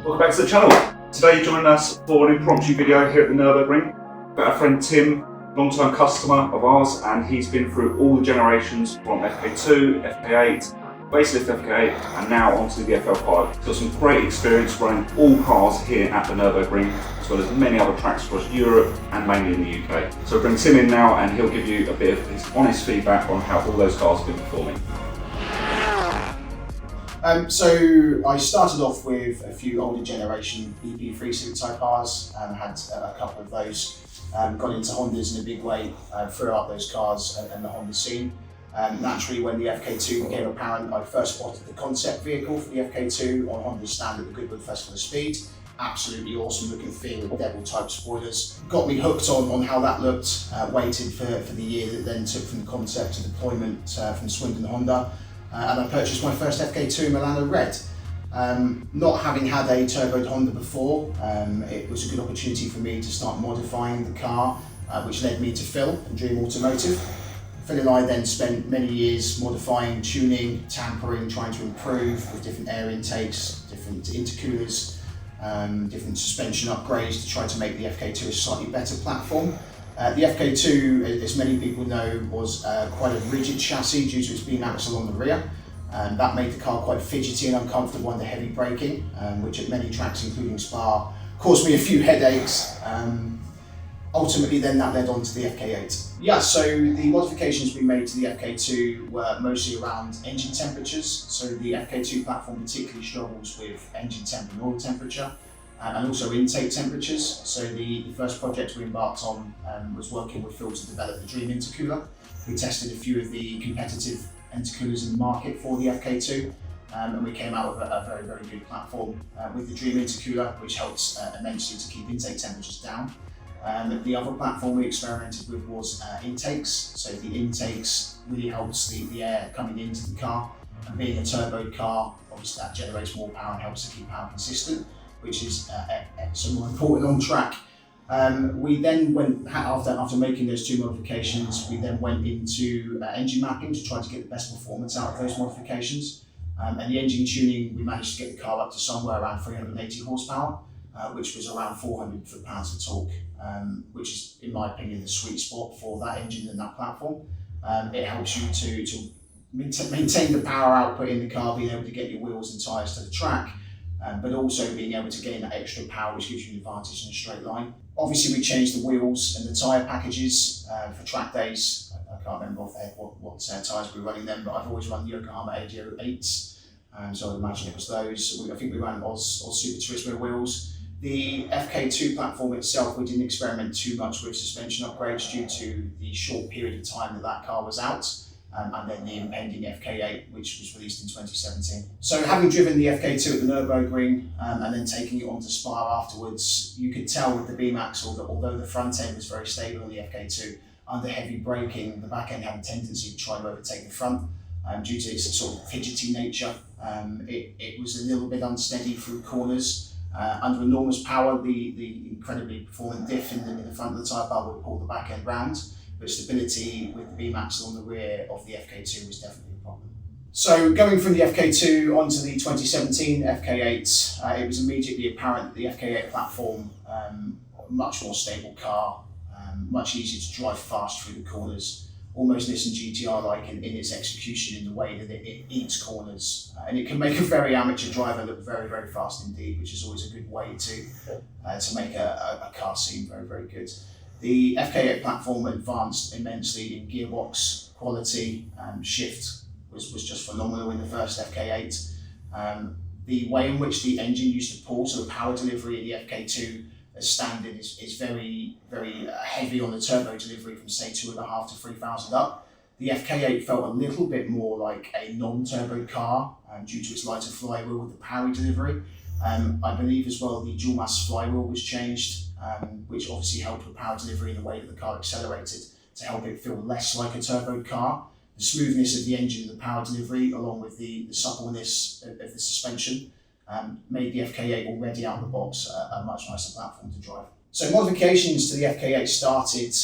Welcome back to the channel. Today you're joining us for an impromptu video here at the Nurburgring. Got our friend Tim, long-time customer of ours, and he's been through all the generations from FK2, FK8, Facelift FK8, and now onto the FL5. He's got some great experience running all cars here at the Nurburgring, as well as many other tracks across Europe and mainly in the UK. So we'll bring Tim in now and he'll give you a bit of his honest feedback on how all those cars have been performing. So I started off with a few older generation EP3 civic type cars and had a couple of those. Got into Hondas in a big way throughout those cars and the Honda scene. Naturally, when the FK2 became apparent, I first spotted the concept vehicle for the FK2 on Honda's stand at the Goodwood Festival of Speed. Absolutely awesome look and feel with devil type spoilers. Got me hooked on how that looked, waited for the year that then took from the concept to deployment from Swindon Honda. And I purchased my first FK2 Milano Red. Not having had a turboed Honda before, it was a good opportunity for me to start modifying the car, which led me to Phil and Dream Automotive. Phil and I then spent many years modifying, tuning, tampering, trying to improve with different air intakes, different intercoolers, different suspension upgrades to try to make the FK2 a slightly better platform. The FK2, as many people know, was quite a rigid chassis due to its beam axle on the rear. That made the car quite fidgety and uncomfortable under heavy braking, which at many tracks, including Spa, caused me a few headaches. Ultimately, then that led on to the FK8. Yeah, so the modifications we made to the FK2 were mostly around engine temperatures. So the FK2 platform particularly struggles with engine temp and oil temperature. And also intake temperatures. So the first project we embarked on was working with Phil to develop the Dream intercooler. We tested a few of the competitive intercoolers in the market for the FK2, and we came out with a very, very good platform with the Dream intercooler, which helps immensely to keep intake temperatures down. The other platform we experimented with was intakes. So the intakes really helps the air coming into the car, and being a turbo car, obviously that generates more power and helps to keep power consistent, which is so more important on track. We then went, after making those two modifications, we then went into engine mapping to try to get the best performance out of those modifications. And the engine tuning, we managed to get the car up to somewhere around 380 horsepower, which was around 400 foot-pounds of torque, which is, in my opinion, the sweet spot for that engine and that platform. It helps you to maintain the power output in the car, being able to get your wheels and tyres to the track, but also being able to gain that extra power, which gives you an advantage in a straight line. Obviously, we changed the wheels and the tyre packages for track days. I can't remember off the head what tyres we were running then, but I've always run Yokohama 808s, so I'd imagine it was those. I think we ran Oz Super Turismo wheels. The FK2 platform itself, we didn't experiment too much with suspension upgrades due to the short period of time that car was out. And then the impending FK8, which was released in 2017. So having driven the FK2 at the Nurburgring and then taking it on to Spa afterwards, you could tell with the beam axle that although the front end was very stable on the FK2, under heavy braking, the back end had a tendency to try to overtake the front due to its sort of fidgety nature. It was a little bit unsteady through corners. Under enormous power, the incredibly performant diff in the front of the tyre bar would pull the back end round. But stability with the beam axle on the rear of the FK2 was definitely a problem. So going from the FK2 onto the 2017 FK8, it was immediately apparent that the FK8 platform, a much more stable car, much easier to drive fast through the corners, almost Nissan GTR-like in its execution in the way that it eats corners. And it can make a very amateur driver look very, very fast indeed, which is always a good way to make a car seem very, very good. The FK8 platform advanced immensely in gearbox quality. Shift was just phenomenal in the first FK8. The way in which the engine used to pull, so the power delivery in the FK2 as standard is very, very heavy on the turbo delivery from say 2.5 to 3,000 up. The FK8 felt a little bit more like a non-turbo car due to its lighter flywheel with the power delivery. I believe as well the dual mass flywheel was changed, which obviously helped with power delivery in the way that the car accelerated to help it feel less like a turbo car. The smoothness of the engine and the power delivery, along with the suppleness of the suspension, made the FK8 already out of the box a much nicer platform to drive. So modifications to the FK8 started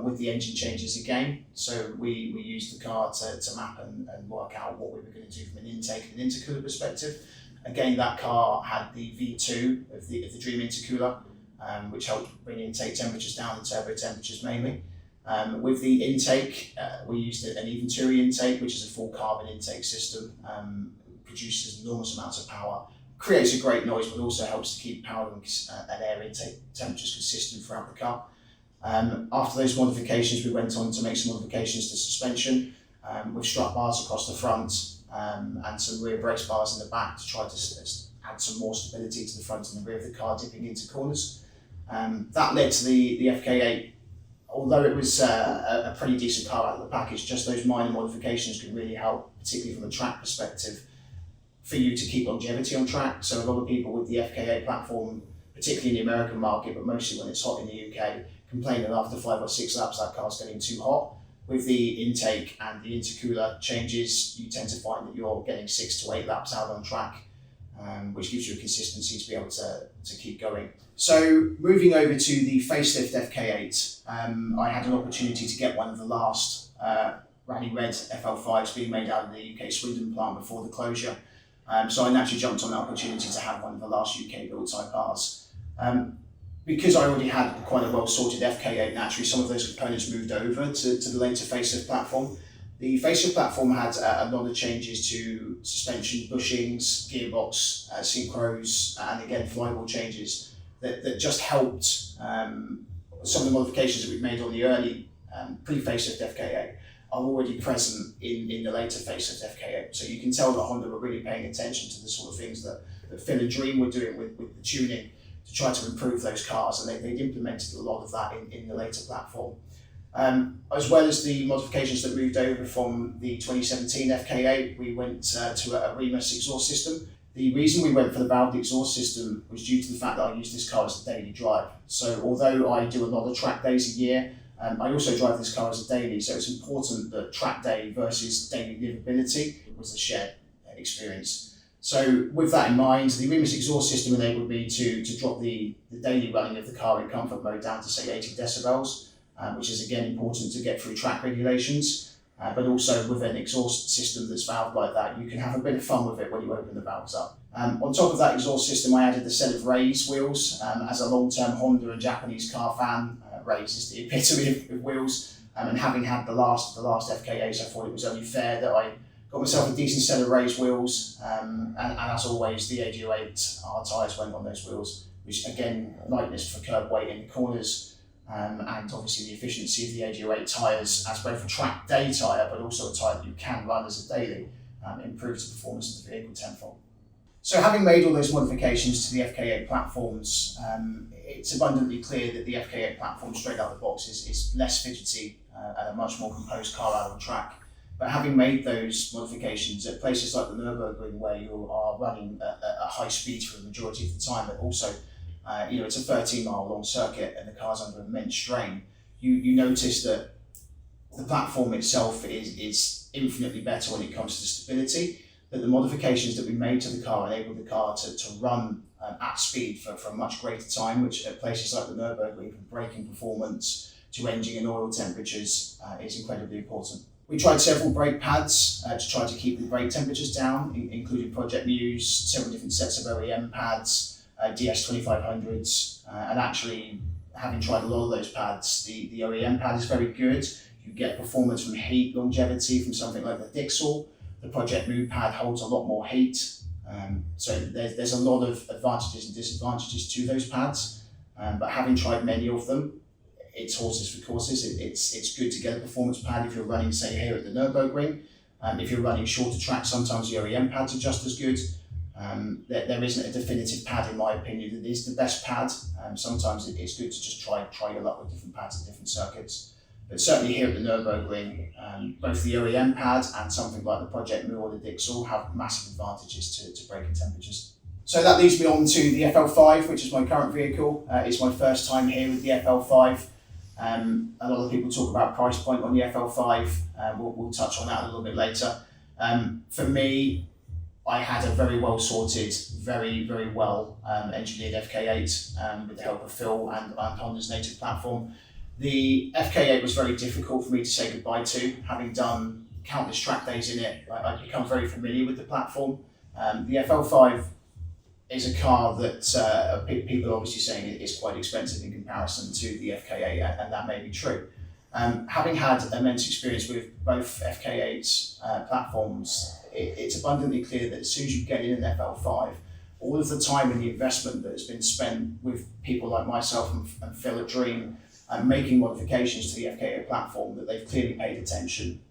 with the engine changes again. So we used the car to map and work out what we were going to do from an intake and intercooler perspective. Again, that car had the V2 of the Dream intercooler, which helped bring intake temperatures down and turbo temperatures mainly. With the intake, we used an Venturi intake, which is a full carbon intake system, produces enormous amounts of power, creates a great noise, but also helps to keep power and air intake temperatures consistent throughout the car. After those modifications, we went on to make some modifications to suspension with strut bars across the front and some rear brace bars in the back to try to add some more stability to the front and the rear of the car dipping into corners. That led to the FK8. Although it was a pretty decent car out of the package, just those minor modifications could really help, particularly from a track perspective, for you to keep longevity on track. So a lot of people with the FK8 platform, particularly in the American market, but mostly when it's hot in the UK, complain that after 5 or 6 laps that car's getting too hot. With the intake and the intercooler changes, you tend to find that you're getting 6 to 8 laps out on track, which gives you a consistency to be able to keep going. So moving over to the facelift FK8, I had an opportunity to get one of the last Rally Red FL5s being made out of the UK Swindon plant before the closure. So I naturally jumped on the opportunity to have one of the last UK built Type Rs. Because I already had quite a well sorted FK8, naturally some of those components moved over to the later facelift platform. The facelift platform had a lot of changes to suspension, bushings, gearbox, synchros, and again flywheel changes that just helped some of the modifications that we've made on the early pre-facelift FK8 are already present in the later facelift FK8. So you can tell that Honda were really paying attention to the sort of things that Phil and Dream were doing with the tuning to try to improve those cars, and they'd implemented a lot of that in the later platform. As well as the modifications that moved over from the 2017 FK8, we went to a Remus exhaust system. The reason we went for the valved exhaust system was due to the fact that I use this car as a daily drive. So although I do a lot of track days a year, I also drive this car as a daily, so it's important that track day versus daily livability was a shared experience. So with that in mind, the Remus exhaust system enabled me to drop the daily running of the car in comfort mode down to say 80 decibels, which is again important to get through track regulations, but also with an exhaust system that's valved like that, you can have a bit of fun with it when you open the valves up. On top of that exhaust system, I added a set of raised wheels. As a long-term Honda and Japanese car fan, raised is the epitome of wheels, and having had the last FK8s, I thought it was only fair that I got myself a decent set of raised wheels, and as always, the AG08 R tyres went on those wheels, which again, lightness for curb weight in the corners, and obviously the efficiency of the AG08 tyres as both a track day tyre, but also a tyre that you can run as a daily, improves the performance of the vehicle tenfold. So having made all those modifications to the FK8 platforms, it's abundantly clear that the FK8 platform straight out of the box is less fidgety and a much more composed car out on track. But having made those modifications at places like the Nurburgring, where you are running at a high speed for the majority of the time, but also it's a 13-mile long circuit and the car's under immense strain, you notice that the platform itself is infinitely better when it comes to stability, that the modifications that we made to the car enabled the car to run at speed for a much greater time, which at places like the Nurburgring, from braking performance to engine and oil temperatures, is incredibly important. We tried several brake pads to try to keep the brake temperatures down, including Project Muse, several different sets of OEM pads, DS2500s, and actually, having tried a lot of those pads, the OEM pad is very good. You get performance from heat longevity from something like the Dixel. The Project Move pad holds a lot more heat, so there's a lot of advantages and disadvantages to those pads, but having tried many of them, it's horses for courses. It's good to get a performance pad if you're running, say, here at the Nurburgring. If you're running shorter tracks, sometimes the OEM pads are just as good. There isn't a definitive pad, in my opinion, that is the best pad. Sometimes it's good to just try your luck with different pads at different circuits. But certainly here at the Nurburgring, both the OEM pad and something like the Project Mu or the Dixel have massive advantages to braking temperatures. So that leads me on to the FL5, which is my current vehicle. It's my first time here with the FL5. A lot of people talk about price point on the FL5. We'll touch on that a little bit later. For me, I had a very well sorted, very, very well engineered FK8 with the help of Phil and Honda's native platform. The FK8 was very difficult for me to say goodbye to. Having done countless track days in it, I've become very familiar with the platform. The FL5 is a car that people are obviously saying is quite expensive in comparison to the FK8, and that may be true. Having had immense experience with both FK8 platforms, it's abundantly clear that as soon as you get in an FL5, all of the time and the investment that has been spent with people like myself and Phil at Dream making modifications to the FK8 platform, that they've clearly paid attention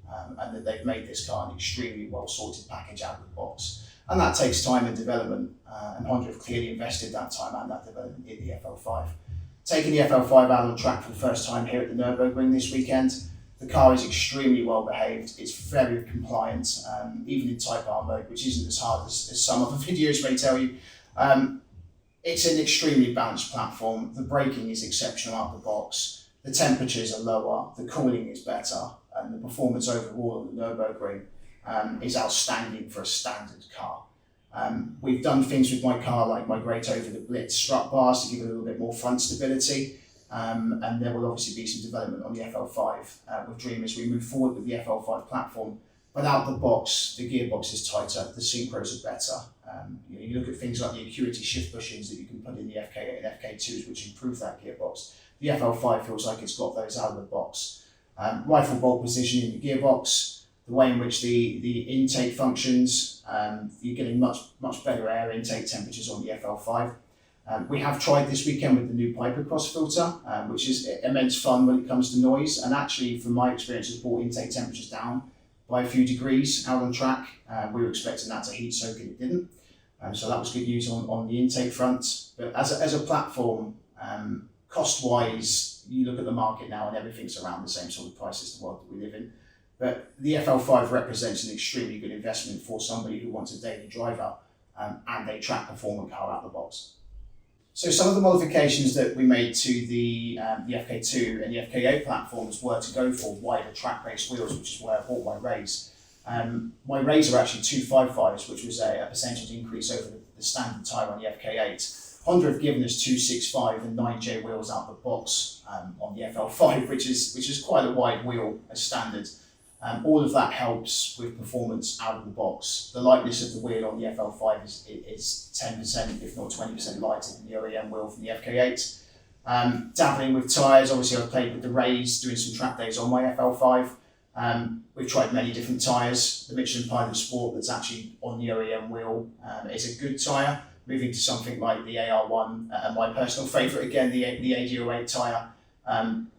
and that they've made this car an extremely well sorted package out of the box. And that takes time and development, and Honda have clearly invested that time and that development in the FL5. Taking the FL5 out on track for the first time here at the Nurburgring this weekend, the car is extremely well behaved, it's very compliant, even in Type R mode, which isn't as hard as some other videos may tell you. It's an extremely balanced platform, the braking is exceptional out of the box, the temperatures are lower, the cooling is better, and the performance overall on the Nurburgring is outstanding for a standard car. We've done things with my car like migrate over the Blitz strut bars to give it a little bit more front stability, and there will obviously be some development on the FL5 with Dream as we move forward with the FL5 platform. But out the box, the gearbox is tighter, the synchros are better. You look at things like the Acuity shift bushings that you can put in the FK8 and FK2s, which improve that gearbox. The FL5 feels like it's got those out of the box. Rifle bolt position in the gearbox, the way in which the intake functions, you're getting much better air intake temperatures on the FL5. We have tried this weekend with the new Piper Cross filter, which is immense fun when it comes to noise, and actually from my experience has brought intake temperatures down by a few degrees out on track. We were expecting that to heat soak and it didn't, so that was good news on the intake front. But as a platform, cost wise, you look at the market now and everything's around the same sort of price as the world that we live in. But the FL5 represents an extremely good investment for somebody who wants a daily driver and a track performant car out of the box. So some of the modifications that we made to the FK2 and the FK8 platforms were to go for wider track-based wheels, which is why I bought my Rays. My Rays are actually 255s, which was a percentage increase over the standard tyre on the FK8. Honda have given us 265 and 9J wheels out of the box on the FL5, which is quite a wide wheel as standard. All of that helps with performance out of the box. The lightness of the wheel on the FL5 is 10%, if not 20% lighter than the OEM wheel from the FK8. Dabbling with tyres, obviously I've played with the Rays, doing some track days on my FL5. We've tried many different tyres. The Michelin Pilot Sport that's actually on the OEM wheel is a good tyre. Moving to something like the AR1, and my personal favourite again, the AD08 tyre,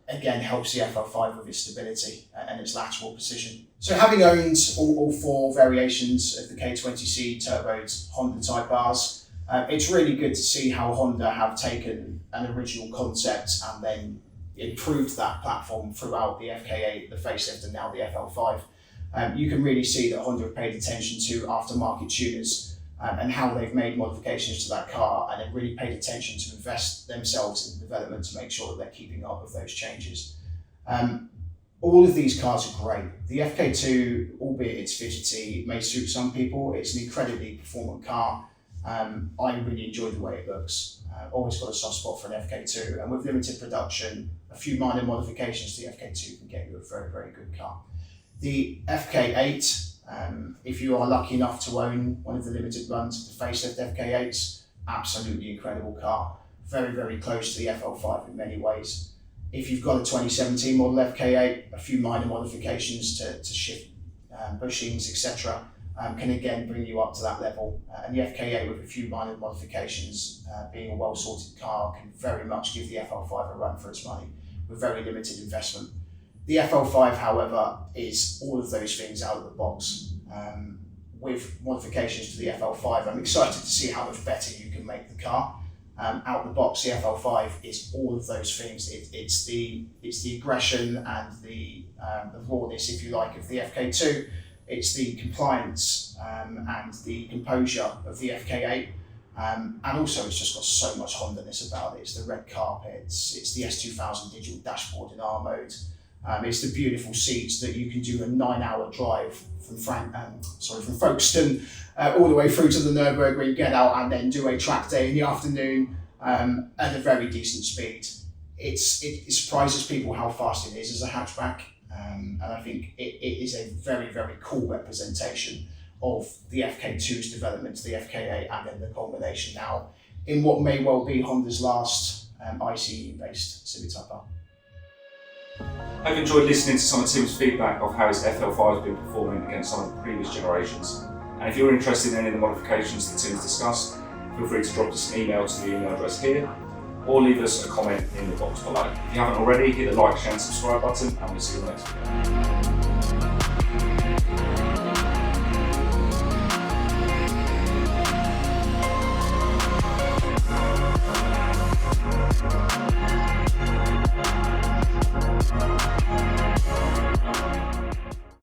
again helps the FL5 with its stability and its lateral precision. So having owned all four variations of the K20C turboed Honda Type Rs, it's really good to see how Honda have taken an original concept and then improved that platform throughout the FK8, the Facelift, and now the FL5. You can really see that Honda have paid attention to aftermarket tuners and how they've made modifications to that car, and they've really paid attention to invest themselves in the development to make sure that they're keeping up with those changes. All of these cars are great. The FK2, albeit it's fidgety, may suit some people. It's an incredibly performant car. I really enjoy the way it looks. Always got a soft spot for an FK2, and with limited production, a few minor modifications to the FK2 can get you a very, very good car. The FK8, if you are lucky enough to own one of the limited runs of the Facelift FK8s, absolutely incredible car. Very, very close to the FL5 in many ways. If you've got a 2017 model FK8, a few minor modifications to shift bushings, etc., can again bring you up to that level. And the FK8 with a few minor modifications, being a well-sorted car, can very much give the FL5 a run for its money with very limited investment. The FL5, however, is all of those things out of the box. With modifications to the FL5, I'm excited to see how much better you can make the car. Out of the box, the FL5 is all of those things. It's the aggression and the rawness, if you like, of the FK2. It's the compliance and the composure of the FK8. And also it's just got so much Honda-ness about it. It's the red carpets, it's the S2000 digital dashboard in R mode. It's the beautiful seats that you can do a 9-hour drive from Folkestone all the way through to the Nurburgring, get out and then do a track day in the afternoon at a very decent speed. It surprises people how fast it is as a hatchback, and I think it is a very, very cool representation of the FK2's development to the FK8 and then the culmination now in what may well be Honda's last ICE-based Civic Type R. I've enjoyed listening to some of Tim's feedback of how his FL5 has been performing against some of the previous generations. And if you're interested in any of the modifications that Tim's discussed, feel free to drop us an email to the email address here, or leave us a comment in the box below. If you haven't already, hit the like, share and subscribe button, and we'll see you next video.